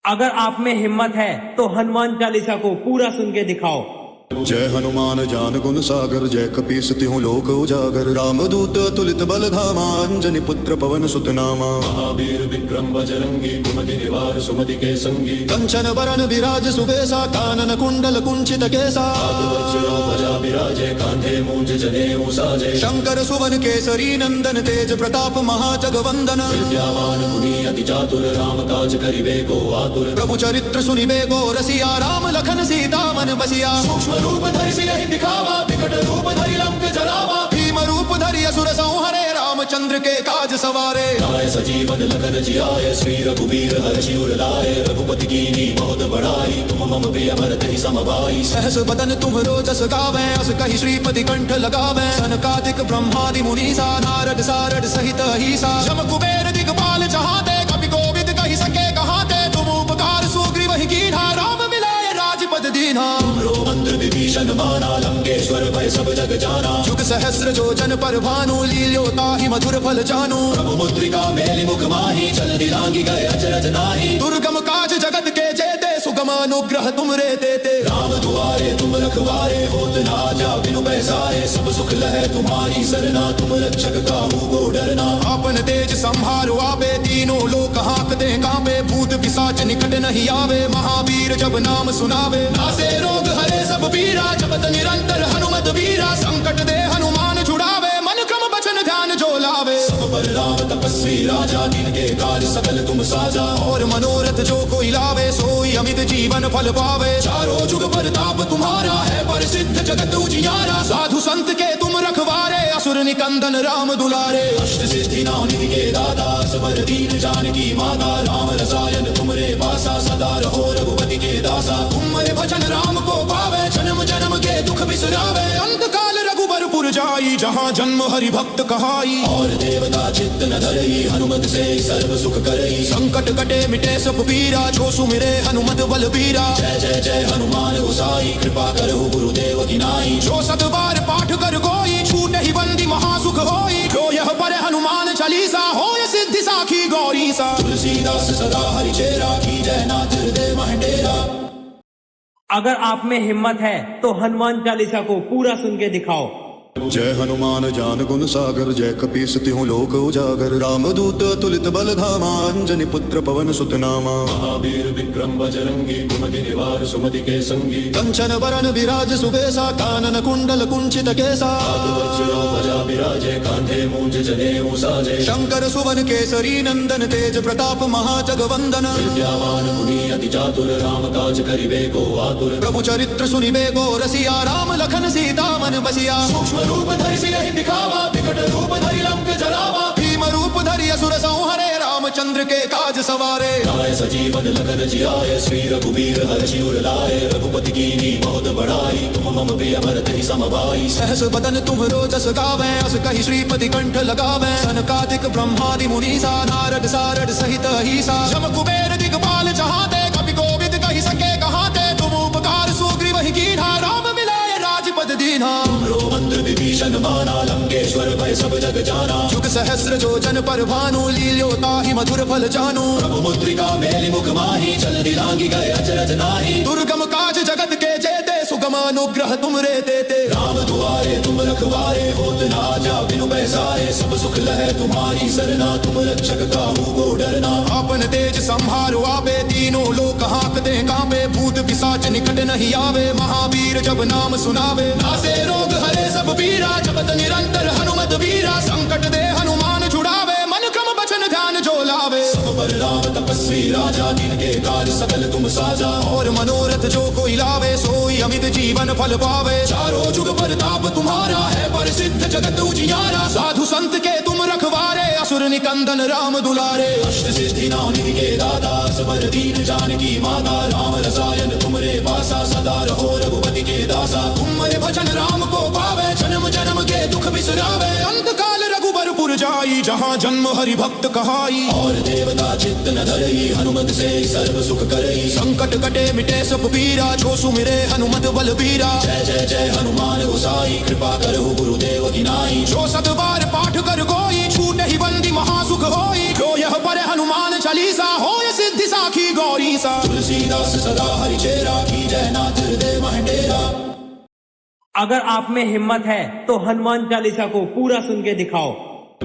अगर आप में हिम्मत है तो हनुमान चालीसा को पूरा सुन के दिखाओ। जय हनुमान ज्ञान गुण सागर, जय कपीस तिहुँ लोक उजागर। रामदूत अतुलित बल धामा, अंजनी पुत्र पवन सुत नामा। महावीर विक्रम बजरंगी, कुमति निवार सुमति के संगी। कंचन बरन विराज सुबेसा, कानन कुंडल कुंचित केसा। ध्वजा विराजे कांधे मूंज जनेऊ साजे। शंकर सुवन केसरी नंदन, तेज प्रताप महाजगवंदन। विद्यावान गुणी अति चातुर, राम काज करिबे को आतुर। प्रभु चरित्र सुनिबे को रसिया, राम लखन सीता मन बसिया। सूक्ष्म रूप धरि सिरहि दिखावा, विकट रूप धरि लंक जरावा। भीम रूप धरि असुर संहरे, रामचंद्र के काज सवारे। लाए सजीवन लखन जियाए, श्री रघुवीर हर्षि उर लाए। रघुपति कीनी बहुत बड़ाई, तुम मम प्रिय भरत ही समभाई। सहस बदन तुम्हरो जस गावे, अस कहि श्रीपति कंठ लगावे। सनकादिक ब्रह्मादि मुनीसा, नारद सारद सहित अहिसा। जम कुबेर दिगपाल चहाते, कपि कोविद कहि सके कहाते। तुम उपकार सुग्रीव ही कीन्हा, राम मिलाए राजपद दीन्हा। मंत्र विभीषण माना, लंकेश्वर भय सब जग जाना। जुग सहस्र जो जन पर भानु, लील्योता ही मधुर फल जानू। प्रभु मुद्रिका मेलि मुख माही, चल दिलांगी गए अचरज नाही। दुर्गम काज जगत के जेते, सुगम अनुग्रह तुम रे देते। राम दुआरे तुम रखवारे, होत न आजा बिनु पैसारे। सब सुख लहै तुम्हारी सरना, तुम रक्षक काहू को डरना। आपन तेज संहारो आपे, तीनों लोक हाँकते कांपे। भूत पिशाच निकट नहीं आवे, महावीर जब नाम सुनावे। नासे रोग हरे सब पीरा, जपत निरंतर हनुमत वीरा। संकट दे हनुमान छुड़ावे, मन क्रम बचन ध्यान जो लावे। सब पर राम तपस्वी राजा, जिनके कार्य सकल तुम साजा। और मनोरथ जो कोई लावे, सोई अमित जीवन फल पावे। चारों जुग परताप तुम्हारा है, प्रसिद्ध जगत उजियारा। साधु संत के तुम रखवारे, असुर निकंदन राम दुलारे। अष्ट सिद्धि नौ निधि के दाता, सबर दीन जानकी माता। राम रसायन तुमरे पासा, सदा रहो रघुपति के दासा। तुम्हारे भजन राम को पावे, जन्म जन्म के दुख बिसरावे। अंत काल रघुबरपुर जाई, जहाँ जन्म हरि भक्त कहाई। और देवता चित्त न धरई, हनुमत से सर्व सुख करई। संकट कटे मिटे सब पीरा, जो सुमिरे हनुमत बलबीरा। जय जय जय हनुमान गोसाई, कृपा करो गुरुदेव की नाई। जो सतबार पाठ कर कोई, छूटे ही बंदी महासुख होई। जो यह पर हनुमान चालीसा, होय सिद्धि साखी गौरी सा। तुलसीदास सदा हरिचेरा, की जय नाथ हृदय महडेरा। अगर आप में हिम्मत है तो हनुमान चालीसा को पूरा सुन के दिखाओ। जय हनुमान ज्ञान गुण सागर, जय कपीस तिहुँ लोक उजागर। रामदूत अतुलित बल धामा, अंजनी पुत्र पवन सुत नामा। महावीर विक्रम बजरंगी, कुमति निवार सुमति के संगी। कंचन बरन विराज सुबेसा, कानन कुंडल कुंचित केसा। ध्वजा विराजे कांधे मूंज जनेऊ साजे। शंकर सुवन केसरी नंदन, तेज प्रताप महाजगवंदन। विद्यावान गुणी अति चातुर, राम काज करिबे को आतुर। प्रभु चरित्र सुनिबे को रसिया, राम लखन सीता मन बसिया। सूक्ष्म रूप धरि सिरहि दिखावा, विकट रूप धरि लंक जरावा। भीम रूप धरि असुर संहरे, रामचंद्र के काज सवारे। लाए सजीवन लखन जियाए, श्री रघुवीर हर्षि उर लाए। रघुपति कीनी बहुत बड़ाई, तुम मम प्रिय भरत ही समभाई। सहस बदन तुम्हरो जस गावे, अस कहि श्रीपति कंठ लगावे। सनकादिक ब्रह्मादि मुनीसा, नारद सारद सहित अहिसा। जम कुबेर दिगपाल चहाते, कपि कोविद कहि सके कहाते। तुम उपकार सुग्रीव ही कीन्हा, राम मिलाए राजपद दीन्हा। मंत्र विभीषण माना, लंकेश्वर भय सब जग जाना। जुग सहस्र जो जन पर भानु, लील्योता ही मधुर फल जानू। प्रभु मुद्रिका मेलि मुख माही, चल दिलांगी गए अचरज नाही। दुर्गम काज जगत के जेते, सुगम अनुग्रह तुम रे देते। राम दुआरे तुम रखवारे, होत न आजा बिनु पैसारे। सब सुख लहै तुम्हारी सरना, तुम रक्षक काहू को डरना। आपन तेज संहारो आपे, तीनों लोक हाँकते कांपे। भूत पिशाच निकट नहीं आवे, महावीर जब नाम सुनावे। नासे रोग हरे सब पीरा, जपत निरंतर हनुमत वीरा। संकट दे हनुमान छुड़ावे, मन क्रम बचन ध्यान जो लावे। सब पर राम तपस्वी राजा, जिनके कार्य सकल तुम साजा। और मनोरथ जो कोई लावे, सोई अमित जीवन फल पावे। चारों जुग परताप तुम्हारा है, प्रसिद्ध जगत उजियारा। साधु संत के तुम रखवारे, असुर निकंदन राम दुलारे। अष्ट सिद्धि नौ निधि के दाता, सबर दीन जानकी माता। राम रसायन तुमरे पासा, सदा रहो रघुपति के दासा। तुम्हारे भजन राम को पावे, जन्म जन्म के दुख बिसरावे। अंत काल रघुबरपुर जाई, जहाँ जन्म हरि भक्त कहाई। और देवता चित्त न धरई, हनुमत से सर्व सुख करई। संकट कटे मिटे सब पीरा, जो सुमिरे हनुमत बलबीरा। जय जय जय हनुमान गोसाई, कृपा करो गुरुदेव की नाई। जो सतबार पाठ कर कोई, छूटे ही बंदी महासुख होई। जो यह पढ़े हनुमान चालीसा हो ये सिद्धि साखी गौरी सा। तुलसीदास सदा हरि चेरा की जय नाथ हृदय महडेरा। अगर आप में हिम्मत है तो हनुमान चालीसा को पूरा सुन के दिखाओ।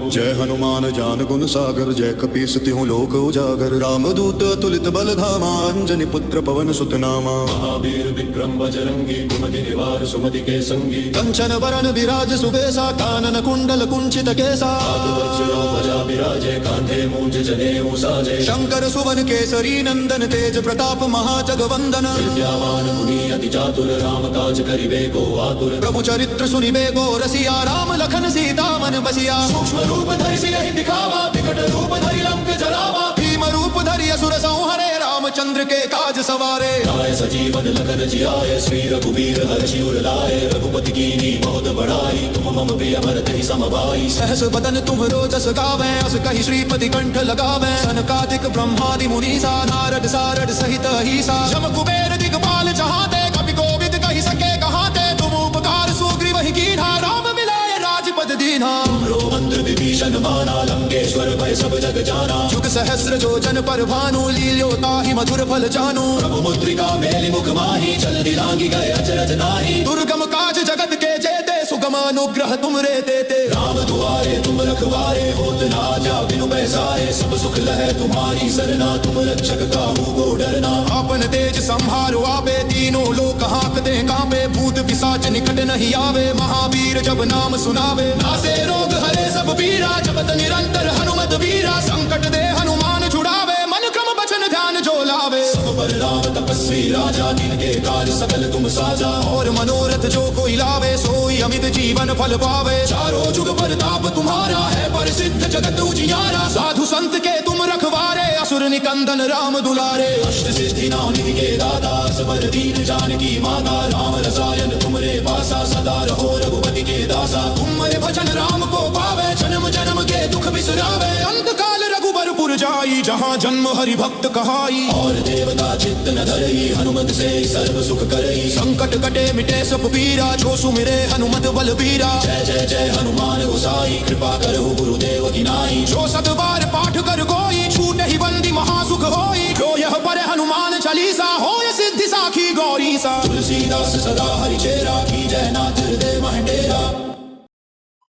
जय हनुमान ज्ञान गुण सागर जय कपीस तिहुँ लोक उजागर रामदूत अतुलित बल धामा अंजनी पुत्र पवन सुत नामा। महावीर विक्रम बजरंगी कुमति निवार सुमति के संगी। कंचन बरन विराज सुबेसा कानन कुंडल कुंचित केसा। वज्रो ध्वजा विराजे कांधे मूंज जनेऊ साजे। शंकर सुवन केसरी नंदन तेज प्रताप महाजगवंदन। विद्यावान मुनि अति चातुर राम काज करिबे को आतुर। प्रभु चरित्र सुनिबे को रसिया राम लखन सीता मन बसिया। सूक्ष्म रूप धरि सियहि दिखावा विकट रूप धरि लंक जरावा। भीम रूप धरि असुर संहरे रामचंद्र के काज सवारे। लाए सजीवन लखन जियाए श्री रघुवीर हर्षि उर लाए। रघुपति कीनी बहुत बड़ाई तुम मम प्रिय भरत ही समभाई। सहस बदन तुम्हरो जस गावे अस कहि श्रीपति कंठ लगावे। सनकादिक ब्रह्मादि मुनीसा नारद सारद सहित अहिसा। जम कुबेर दिगपाल चहाते कपि कोविद कहि सके कहाते। तुम उपकार सुग्रीव ही कीन्हा राम मिलाए राजपद दीन्हा। रो मंत्र विभीषण माना लंकेश्वर भय सब जग जाना। जुग सहस्र जो जन पर भानु लील्यो ताहि मधुर फल जानु। प्रभु मुद्रिका मेलि मुख माही चल दिलांगी गए अचरज नाही। दुर्गम काज जगत के जेते सुगम अनुग्रह तुम रे देते। राम दुआरे तुम रखवारे होत न आज्ञा बिनु पैसारे। सब सुख लहै तुम्हारी सरना तुम रक्षक काहू को डरना। आपन तेज संहारो आपे तीनों लोक हांकते कांपे। भूत पिशाच निकट नहीं आवे महावीर जब नाम सुनावे। नासे रोग हरे सब पीरा जपत निरंतर हनुमत वीरा। संकट दे हनुमान छुड़ावे मन क्रम बचन ध्यान जो लावे। सब पर राम तपस्वी राजा जिनके कार्य सकल तुम साजा। और मनोरथ जो कोई लावे सोई अमित जीवन फल पावे। चारों जुग परताप तुम्हारा है प्रसिद्ध जगत उजियारा। साधु संत के तुम रखवारे असुर निकंदन राम दुलारे। अष्ट सिद्धि नौ निधि के दाता सबर दीन जानकी माता। राम रसायन तुमरे पासा सदा रहो रघुपति के दासा। तुमरे भजन राम को पावे जन्म जन्म के दुख बिसरावे। अंत काल रघुबरपुर जाई जहाँ जन्म हरि भक्त कहाई। और देवता चित्त न धरई हनुमत से सर्व सुख करई। संकट कटे मिटे सब पीरा जो सुमिरे हनुमत बलबीरा। जय जय जय हनुमान गोसाई कृपा करहु गुरुदेव की नाई। जो सत बार पाठ कर कोई छूटे ही बंदी महासुख होई। जो यह पढ़े हनुमान चालीसा हो ये सिद्धि साखी गौरी सा। तुलसीदास सदा हरि चेरा की जय नाथ हृदय महडेरा।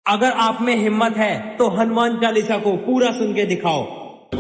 अगर आप में हिम्मत है तो हनुमान चालीसा को पूरा सुन के दिखाओ।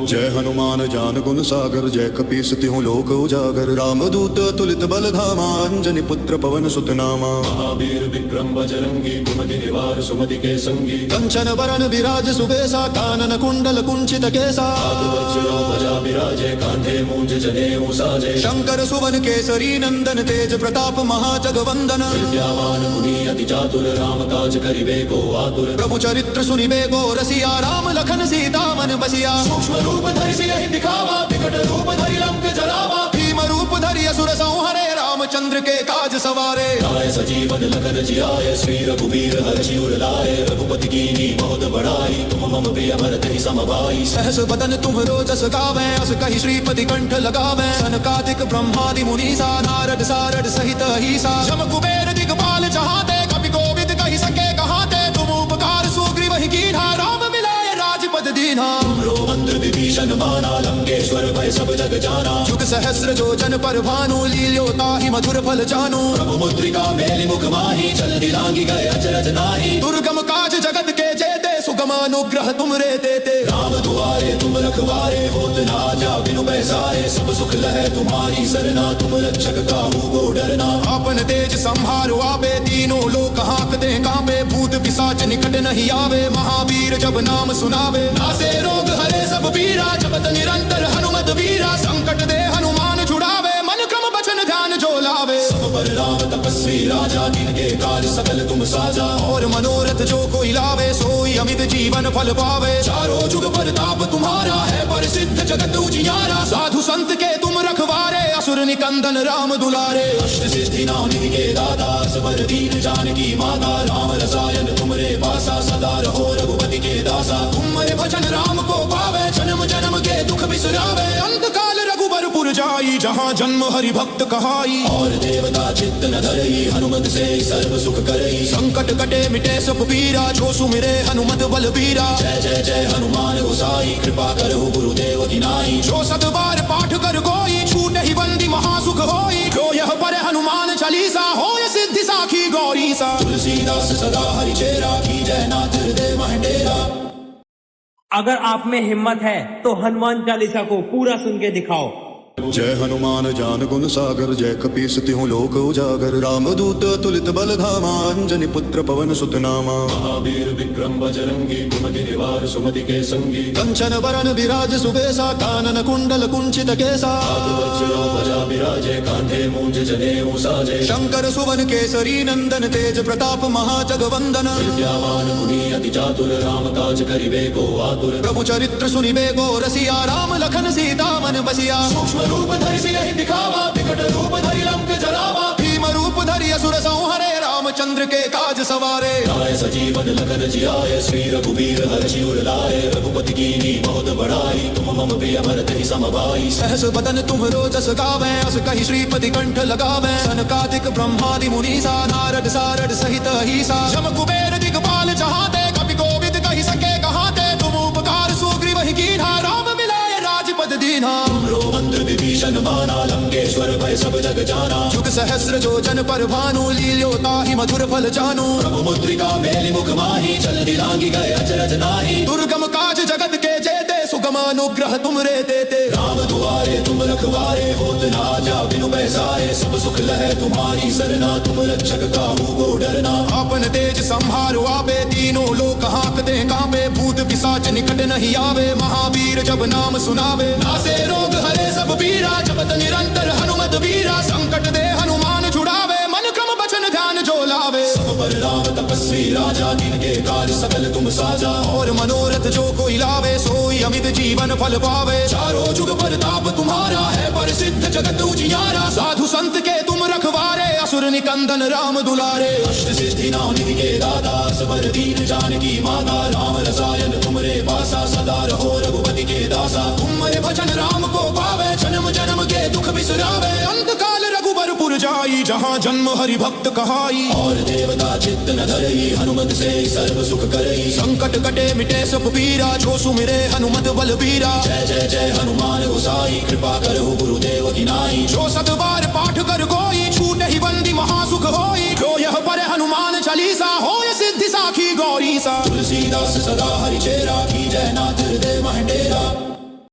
जय हनुमान ज्ञान गुण सागर जय कपीस तिहुँ लोक उजागर रामदूत अतुलित बल धामा अंजनी पुत्र पवन सुत नामा। महावीर विक्रम बजरंगी कुमति निवार सुमति के संगी। कंचन बरन विराज सुबेसा कानन कुंडल कुंचित केसा। वज्रो ध्वजा विराजे कांधे मूंज जनेऊ साजे। शंकर सुवन केसरी नंदन तेज प्रताप महाजगवंदन। विद्यावान मुनि अति चातुर राम काज करिबे को आतुर। प्रभु चरित्र सुनिबे को रसिया राम लखन सीता मन बसिया। सूक्ष्म रूप धरि सियहि दिखावा विकट रूप धरि लंक जरावा। भीम रूप धरि असुर संहरे रामचंद्र के काज सवारे। लाए सजीवन लखन जियाए श्री रघुवीर हर्षि उर लाए। रघुपति कीनी बहुत बड़ाई तुम मम प्रिय भरत ही समभाई। सहस बदन तुम्हरो जस गावे अस कहि श्रीपति कंठ लगावे। सनकादिक ब्रह्मादि मुनीसा नारद सारद सहित अहिसा। जम कुबेर दिगपाल चहाते कपि कोविद कहि सके कहाते। तुम उपकार सुग्रीव ही कीन्हा राम मिलाए राजपद दीन्हा। रो मंत्र विभीषण माना लंकेश्वर भय सब जग जाना। जुग सहस्र जो जन पर भानु लील्यो ताहि मधुर फल जानु। प्रभु मुद्रिका मेलि मुख माही चल दिलांगी गए अचरज नाही। दुर्गम काज जगत के जेते सुगम अनुग्रह तुम रे देते। राम दुआरे तुम रखवारे होत न आज्ञा बिनु पैसारे। सब सुख लहै तुम्हारी सरना तुम रक्षक काहू को डरना। आपन तेज संहारो आपे तीनों लोक हांकते कांपे। भूत पिशाच निकट नहीं आवे महावीर जब नाम सुनावे। नासे रोग हरे सब पीरा जपत निरंतर हनुमत वीरा। संकट दे हनुमान छुड़ावे मन क्रम बचन ध्यान जो लावे। सब पर राम तपस्वी राजा जिनके कार्य सकल तुम साजा। और मनोरथ जो कोई लावे सोई अमित जीवन फल पावे। चारों जुग परताप तुम्हारा है प्रसिद्ध जगत उजियारा। साधु संत के तुम रखवारे असुर निकंदन राम दुलारे। अष्ट सिद्धि नौ निधि के दाता सबर दीन जानकी माता। राम रसायन तुमरे पासा सदा रहो रघुपति के दासा। तुमरे भजन राम को पावे जन्म जन्म के दुख बिसरावे। अंत काल रघुबरपुर जाई जहाँ जन्म हरि भक्त कहाई और देवता चित्त न धरई हनुमत से सर्व सुख करई संकट कटे मिटे सब पीरा जो सुमिरे हनुमत बलबीरा जय जय जय हनुमान गोसाई कृपा करहु गुरुदेव की नाई जो सतबार पाठ कर कोई छूट ही बंदी महासुख होई जो यह पर हनुमान चालीसा हो सिद्धि साखी गौरी सा तुलसीदास सदा हरि चेरा की जय नाथ हृदय महडेरा। अगर आप में हिम्मत है तो हनुमान चालीसा को पूरा सुन के दिखाओ। जय हनुमान ज्ञान गुण सागर जय कपीस तिहु लोक उजागर रामदूत अतुलित बल धामा अंजनी पुत्र पवन सुत नामा महावीर विक्रम बजरंगी कुमति निवार सुमति के संगी कंचन बरन विराज सुबेसा कानन कुंडल कुंचित केसा वज्रो ध्वजा विराजे कांधे मूंज जनेऊ साजे शंकर सुवन केसरी नंदन तेज प्रताप महाजगवंदन विद्यावान मुनि अति चातुर राम काज करिबे को आतुर प्रभु चरित्र सुनिबे गो रसिया राम लखन सीता मन बसिया सूक्ष्म रूप धरि सियहि दिखावा विकट रूप धरि लंक जरावा भीम रूप धरि असुर संहरे रामचंद्र के काज सवारे लाए सजीवन लखन जियाए श्री रघुबीर हरषि उर लाए रघुपति कीनी बहुत बड़ाई तुम मम प्रिय भरत ही समभाई सहस बदन तुम्हरो जस गावे अस कहि श्रीपति कंठ लगावे सनकादिक ब्रह्मादि मुनीसा नारद सारद सहित अहिसा शम कुबेर दिगपाल चहाते कपि कोविद कहि सके कहाते तुम उपकार सुग्रीव ही कीन्हा राम मिलाए राजपद दीन्हा रो मंत्र विभीषण माना लंकेश्वर भय सब जग जाना जुग सहस्र जो जन पर भानु लील्यो ताहि मधुर फल जानू प्रभु मुद्रिका मेलि मुख माही चल दिलांगी गए अचरज नाही दुर्गम काज जगत के जेते सुगम अनुग्रह तुम रे देते राम दुआरे तुम रखवारे होत न आजा बिनु पैसारे सब सुख लहै तुम्हारी सरना तुम रक्षक काहू को डरना आपन तेज संहारो आपे तीनों लोक हांकते कांपे भूत पिशाच निकट नहीं आवे महावीर जब नाम सुनावे नासे रोग हरे सब पीरा जपत निरंतर हनुमत वीरा संकट दे हनुमान छुड़ावे मन क्रम बचन ध्यान जो लावे सब पर राम तपस्वी राजा जिनके कार्य सकल तुम साजा और मनोरथ जो कोई लावे सोई अमित जीवन फल पावे चारों जुग परताप तुम्हारा है प्रसिद्ध जगत उजियारा साधु संत के तुम रखवारे असुर निकंदन राम दुलारे अष्ट सिद्धि नाम निधि के दाता सबर दीन जानकी माता राम रसायन तुमरे पासा सदा रहो रघुपति के दासा तुमरे भजन राम को पावे जन्म जन्म के दुख बिसरावे अंत काल रघुबरपुर जाई जहाँ जन्म हरि भक्त कहाई और देवता चित्त न धरई हनुमत से सर्व सुख करई संकट कटे मिटे सब पीरा जो सुमिरे हनुमत बलबीरा जय जय जय हनुमान गोसाई कृपा करहु गुरुदेव की नाई जो सतबार पाठ कर कोई छूट ही बंदी महासुख होई जो यह पर हनुमान चालीसा हो सिद्धि साखी गौरी सा तुलसीदास सदा हरि चेरा की जय नाथ हृदय महडेरा।